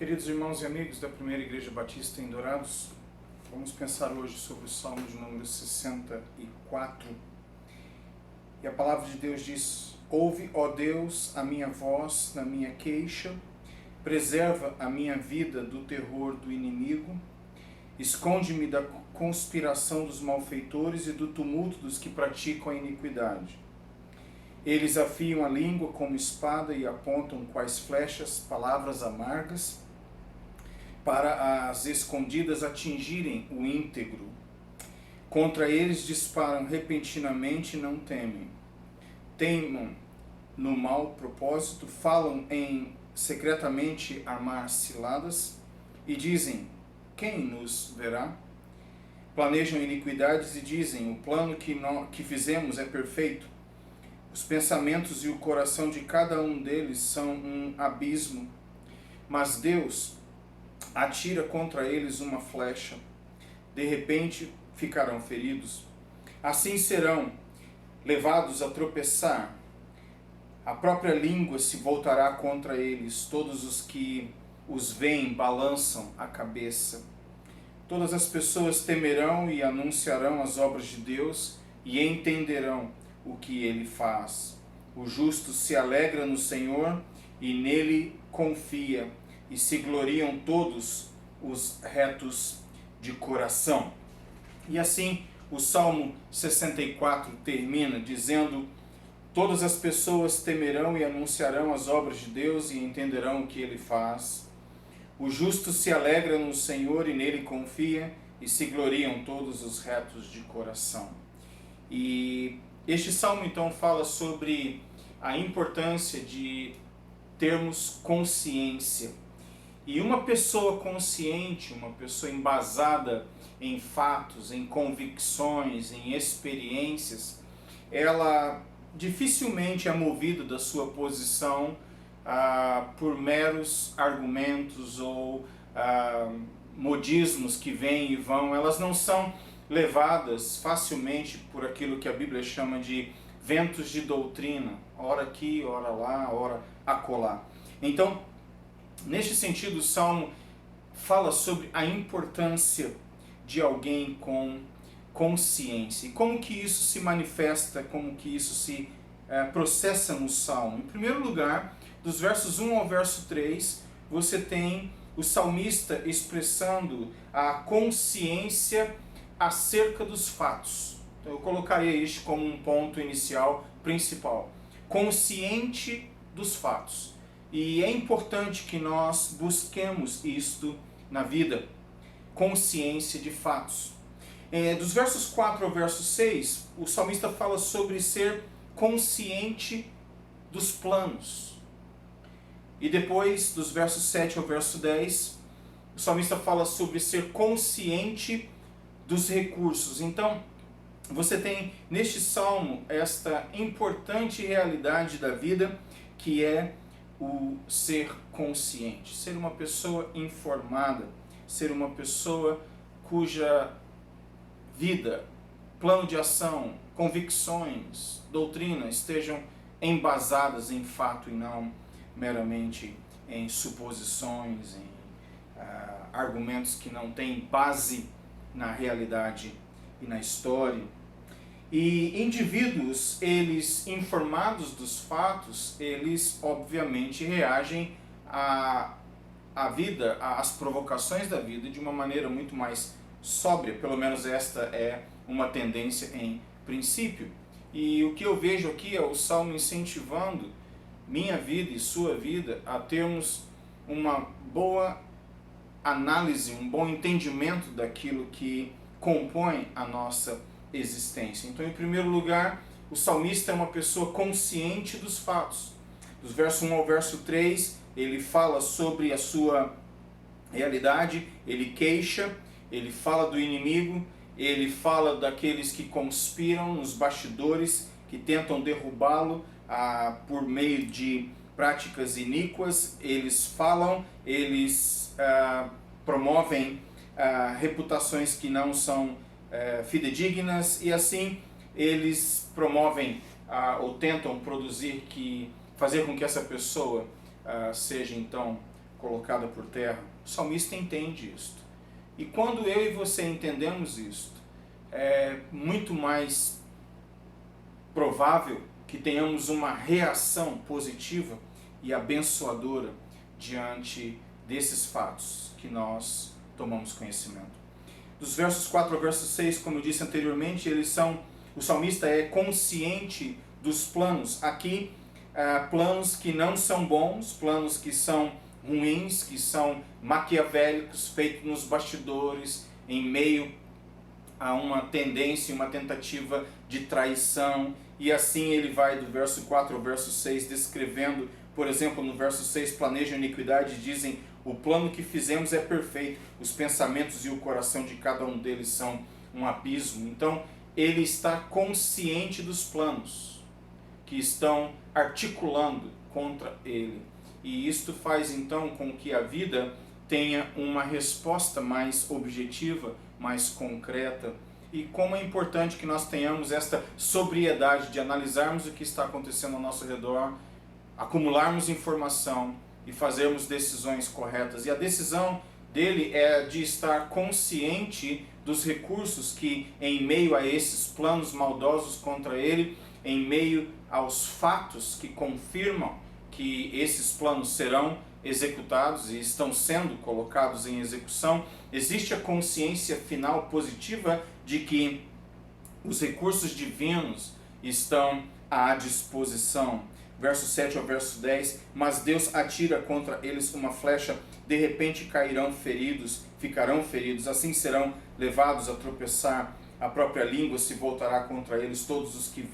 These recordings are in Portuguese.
Queridos irmãos e amigos da Primeira Igreja Batista em Dourados, vamos pensar hoje sobre o Salmo de número 64. E a palavra de Deus diz: Ouve, ó Deus, a minha voz na minha queixa, preserva a minha vida do terror do inimigo, esconde-me da conspiração dos malfeitores e do tumulto dos que praticam a iniquidade. Eles afiam a língua como espada e apontam quais flechas palavras amargas, para as escondidas atingirem o íntegro. Contra eles disparam repentinamente e não temem. Teimam no mau propósito, falam em secretamente armar ciladas e dizem: quem nos verá? Planejam iniquidades e dizem: o plano que fizemos é perfeito. Os pensamentos e o coração de cada um deles são um abismo. Mas Deus atira contra eles uma flecha. De repente ficarão feridos. Assim serão levados a tropeçar. A própria língua se voltará contra eles. Todos os que os veem balançam a cabeça. Todas as pessoas temerão e anunciarão as obras de Deus e entenderão o que ele faz. O justo se alegra no Senhor e nele confia, e se gloriam todos os retos de coração. E assim o Salmo 64 termina dizendo: todas as pessoas temerão e anunciarão as obras de Deus e entenderão o que ele faz. O justo se alegra no Senhor e nele confia, e se gloriam todos os retos de coração. E este salmo então fala sobre a importância de termos consciência. E uma pessoa consciente, uma pessoa embasada em fatos, em convicções, em experiências, ela dificilmente é movida da sua posição por meros argumentos ou modismos que vêm e vão. Elas não são levadas facilmente por aquilo que a Bíblia chama de ventos de doutrina, ora aqui, ora lá, ora acolá. Então, neste sentido, o Salmo fala sobre a importância de alguém com consciência. E como que isso se manifesta, como que isso se processa no Salmo. Em primeiro lugar, dos versos 1 ao verso 3, você tem o salmista expressando a consciência acerca dos fatos. Então eu colocaria este como um ponto inicial principal. Consciente dos fatos. E é importante que nós busquemos isto na vida. Consciência de fatos. Dos versos 4 ao verso 6, o salmista fala sobre ser consciente dos planos. E depois, dos versos 7 ao verso 10, o salmista fala sobre ser consciente dos recursos. Então, você tem neste salmo esta importante realidade da vida, que é o ser consciente, ser uma pessoa informada, ser uma pessoa cuja vida, plano de ação, convicções, doutrina estejam embasadas em fato e não meramente em suposições, em argumentos que não têm base na realidade e na história. E indivíduos, eles informados dos fatos, eles obviamente reagem à vida, às provocações da vida de uma maneira muito mais sóbria. Pelo menos esta é uma tendência em princípio. E o que eu vejo aqui é o Salmo incentivando minha vida e sua vida a termos uma boa análise, um bom entendimento daquilo que compõe a nossa existência. Então, em primeiro lugar, o salmista é uma pessoa consciente dos fatos. Dos versos 1 ao verso 3, ele fala sobre a sua realidade, ele queixa, ele fala do inimigo, ele fala daqueles que conspiram nos bastidores, que tentam derrubá-lo por meio de práticas iníquas. Eles falam, eles promovem reputações que não são fidedignas, e assim eles promovem ou tentam fazer com que essa pessoa seja então colocada por terra. O salmista entende isto. E quando eu e você entendemos isto, é muito mais provável que tenhamos uma reação positiva e abençoadora diante desses fatos que nós tomamos conhecimento. Dos versos 4 ao verso 6, como eu disse anteriormente, o salmista é consciente dos planos. Aqui, planos que não são bons, planos que são ruins, que são maquiavélicos, feitos nos bastidores, em meio a uma tendência, uma tentativa de traição. E assim ele vai do verso 4 ao verso 6, descrevendo, por exemplo, no verso 6, planejam iniquidade, dizem, o plano que fizemos é perfeito, os pensamentos e o coração de cada um deles são um abismo. Então, ele está consciente dos planos que estão articulando contra ele. E isto faz então com que a vida tenha uma resposta mais objetiva, mais concreta. E como é importante que nós tenhamos esta sobriedade de analisarmos o que está acontecendo ao nosso redor, acumularmos informação e fazermos decisões corretas. E a decisão dele é de estar consciente dos recursos que, em meio a esses planos maldosos contra ele, em meio aos fatos que confirmam que esses planos serão executados e estão sendo colocados em execução, existe a consciência final positiva de que os recursos divinos estão à disposição. Verso 7 ao verso 10, mas Deus atira contra eles uma flecha, de repente cairão feridos, ficarão feridos, assim serão levados a tropeçar, a própria língua se voltará contra eles, todos os que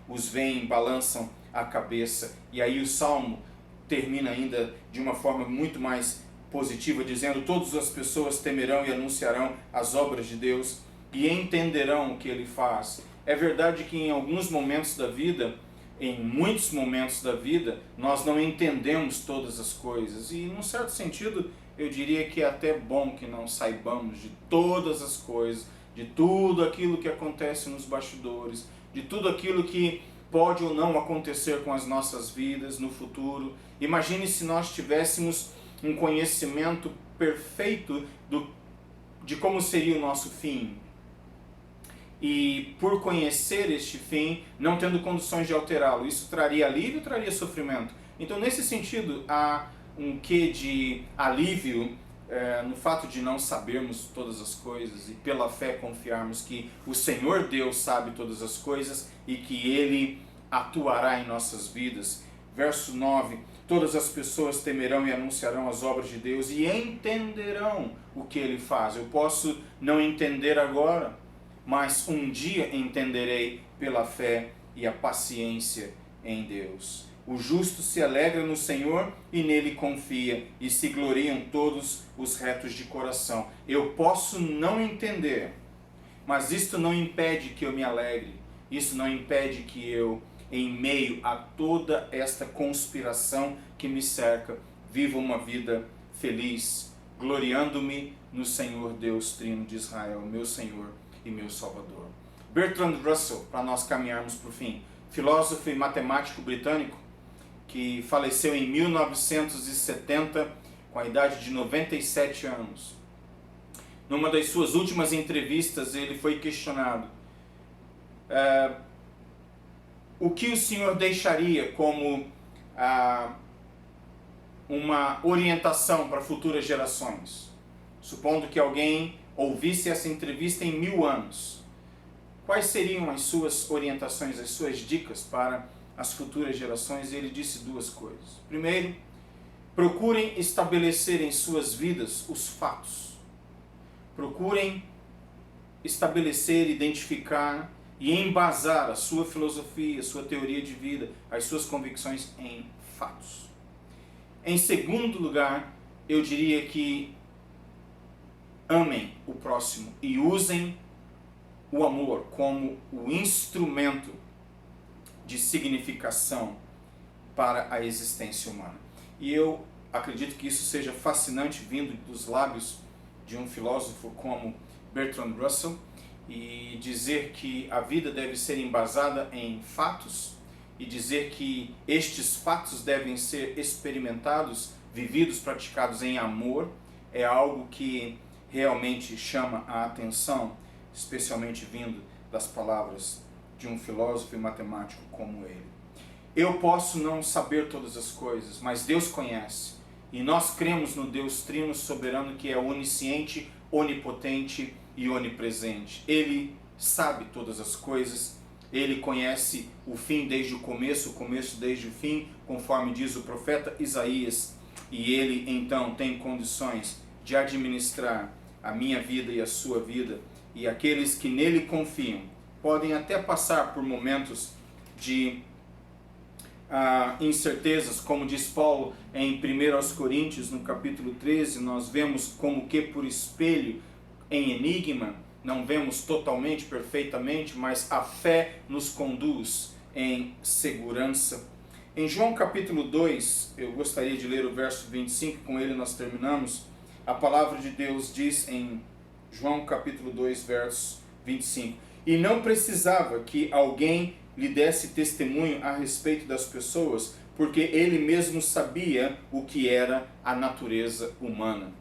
os veem balançam a cabeça. E aí o Salmo termina ainda de uma forma muito mais positiva, dizendo, todas as pessoas temerão e anunciarão as obras de Deus e entenderão o que Ele faz. É verdade que em alguns momentos da vida, em muitos momentos da vida, nós não entendemos todas as coisas. E, num certo sentido, eu diria que é até bom que não saibamos de todas as coisas, de tudo aquilo que acontece nos bastidores, de tudo aquilo que pode ou não acontecer com as nossas vidas no futuro. Imagine se nós tivéssemos um conhecimento perfeito de como seria o nosso fim. E por conhecer este fim, não tendo condições de alterá-lo, isso traria alívio ou traria sofrimento? Então, nesse sentido, há um quê de alívio no fato de não sabermos todas as coisas e pela fé confiarmos que o Senhor Deus sabe todas as coisas e que Ele atuará em nossas vidas. Verso 9, todas as pessoas temerão e anunciarão as obras de Deus e entenderão o que Ele faz. Eu posso não entender agora, mas um dia entenderei pela fé e a paciência em Deus. O justo se alegra no Senhor e nele confia, e se gloriam todos os retos de coração. Eu posso não entender, mas isto não impede que eu me alegre. Isso não impede que eu, em meio a toda esta conspiração que me cerca, viva uma vida feliz, gloriando-me no Senhor Deus Trino de Israel, meu Senhor e meu Salvador. Bertrand Russell, para nós caminharmos para o fim, filósofo e matemático britânico, que faleceu em 1970 com a idade de 97 anos. Numa das suas últimas entrevistas, ele foi questionado: o que o senhor deixaria como uma orientação para futuras gerações? Supondo que alguém ouvisse essa entrevista em 1000 anos, quais seriam as suas orientações, as suas dicas para as futuras gerações? E ele disse duas coisas. Primeiro, procurem estabelecer em suas vidas os fatos. Procurem estabelecer, identificar e embasar a sua filosofia, a sua teoria de vida, as suas convicções em fatos. Em segundo lugar, eu diria que amem o próximo e usem o amor como o instrumento de significação para a existência humana. E eu acredito que isso seja fascinante vindo dos lábios de um filósofo como Bertrand Russell, e dizer que a vida deve ser embasada em fatos e dizer que estes fatos devem ser experimentados vividos, praticados em amor, é algo que realmente chama a atenção, especialmente vindo das palavras de um filósofo e matemático como ele. Eu posso não saber todas as coisas, mas Deus conhece. E nós cremos no Deus Trino Soberano, que é onisciente, onipotente e onipresente. Ele sabe todas as coisas, ele conhece o fim desde o começo desde o fim, conforme diz o profeta Isaías. E ele então tem condições de administrar a minha vida e a sua vida. E aqueles que nele confiam podem até passar por momentos de incertezas, como diz Paulo em 1 Coríntios, no capítulo 13, nós vemos como que por espelho, em enigma, não vemos totalmente, perfeitamente, mas a fé nos conduz em segurança. Em João capítulo 2, eu gostaria de ler o verso 25, com ele nós terminamos. A palavra de Deus diz em João capítulo 2, verso 25: E não precisava que alguém lhe desse testemunho a respeito das pessoas, porque ele mesmo sabia o que era a natureza humana.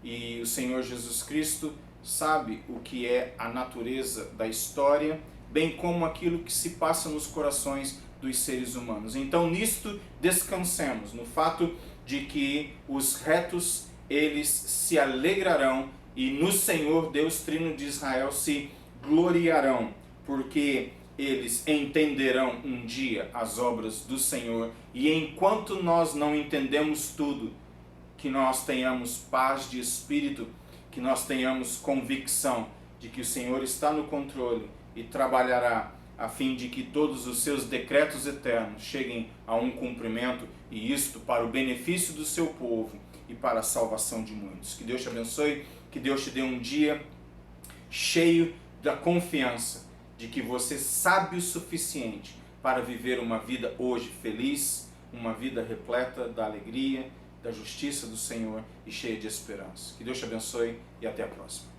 E o Senhor Jesus Cristo sabe o que é a natureza da história, bem como aquilo que se passa nos corações dos seres humanos. Então nisto descansemos, no fato de que os retos, eles se alegrarão e no Senhor Deus Trino de Israel se gloriarão, porque eles entenderão um dia as obras do Senhor. E enquanto nós não entendemos tudo, que nós tenhamos paz de espírito, que nós tenhamos convicção de que o Senhor está no controle e trabalhará a fim de que todos os seus decretos eternos cheguem a um cumprimento, e isto para o benefício do seu povo e para a salvação de muitos. Que Deus te abençoe, que Deus te dê um dia cheio da confiança de que você sabe o suficiente para viver uma vida hoje feliz, uma vida repleta da alegria, da justiça do Senhor e cheia de esperança. Que Deus te abençoe e até a próxima.